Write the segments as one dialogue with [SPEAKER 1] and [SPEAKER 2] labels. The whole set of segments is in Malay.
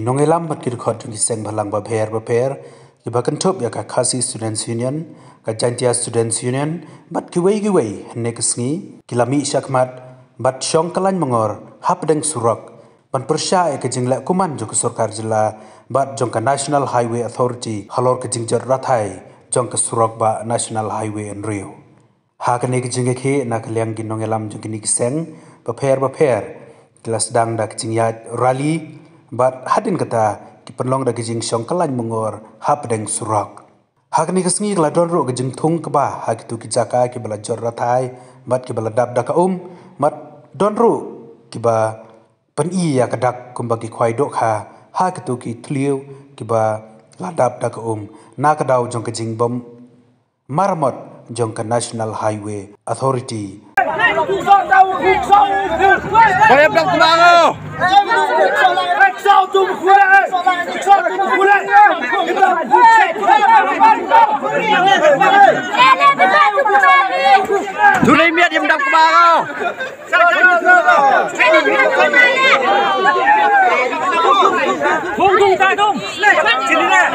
[SPEAKER 1] nongelam mat kir khot ki seng bhalang ba pher ki bakan thop ya ka khasi students union ka jantia students union bat ki wei ne kisngi kilami shakmat bat shong kalan mangor hap deng surak ban persha e ke jingla kuman jo sarkar jilla bat jong ka national highway authority halor ke jingjor rathai jong ka surak ba national highway en rio ha ka ne ke jinge khe na klyang gi nongelam jong ki seng ba pher kelas dang dak jingyat rally bat hadin kata ki penlong da gijing shong kalan mangor hap deng surak hakni kasngi la don ro gijing thung ka ba hak tu ki jaka ki bala jor rathai mat ki bala dab da ka mat don ro ki ba pen i ya ka dak kum ba ki khwai dok ha hak tu ki thliu ki ba la dab da ka na ka daw jong ka jing bom marmot jong ka national highway authority
[SPEAKER 2] Saya bilang kemana? Sudah miat yang bilang kemana? Tunggu tak dong? Sini lah.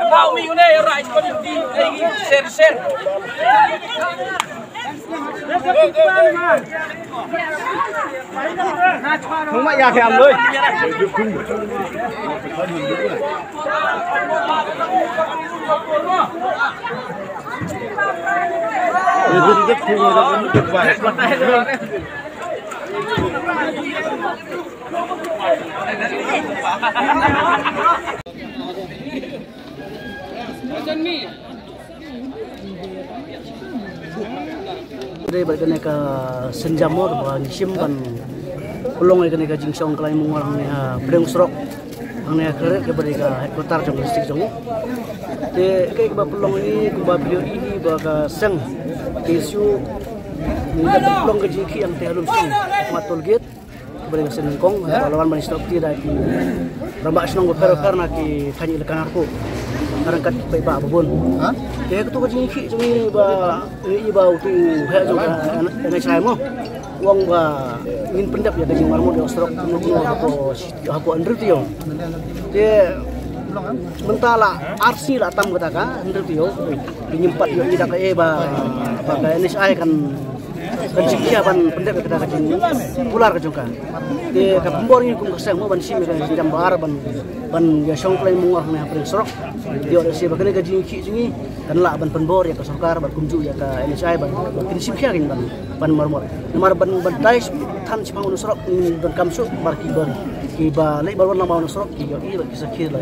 [SPEAKER 2] Mau minggu ni right quality lagi share. Không mày nhà thèm ơi.
[SPEAKER 3] Đây balik kena ke senjamo bang simpan pelong kena ke jingsong kelai mengorang ni pedang serok angnya keret ke balik ke headquarter jong district jong de ke pelong ini ke video ini baga seng isu ni pelong ke jiki yang terhalum seng matol gate balik ke senengkong lawan ban stop tidak di rambak senong berper nak ki tanya lekan aku karangkat baik ba babon dia ketu kajing iki jeng ba tu he jong ana chai mo wong ba ngin pendap ya kajing marmut di ostrok aku andru tio dia mentala arsi la tam kata ka andru tio dinyempat yo ida ka ba NSI kan sikia ban pendap kata kajing pular ka jongka dia ka pembor ni kum keseng mo ban sim ka jam bar ban ya song play mungah na pring sorok dia ada siapa kena gaji ki jingi kan la ban penbor ya ka sarkar ban kumju ya ka NSI ban prinsip kia ring ban marmor nomor ban dais tan sipang sorok ban kamsu bar ki ban ki ba lai bar ban la mau sorok ki yo i ba kisah ki la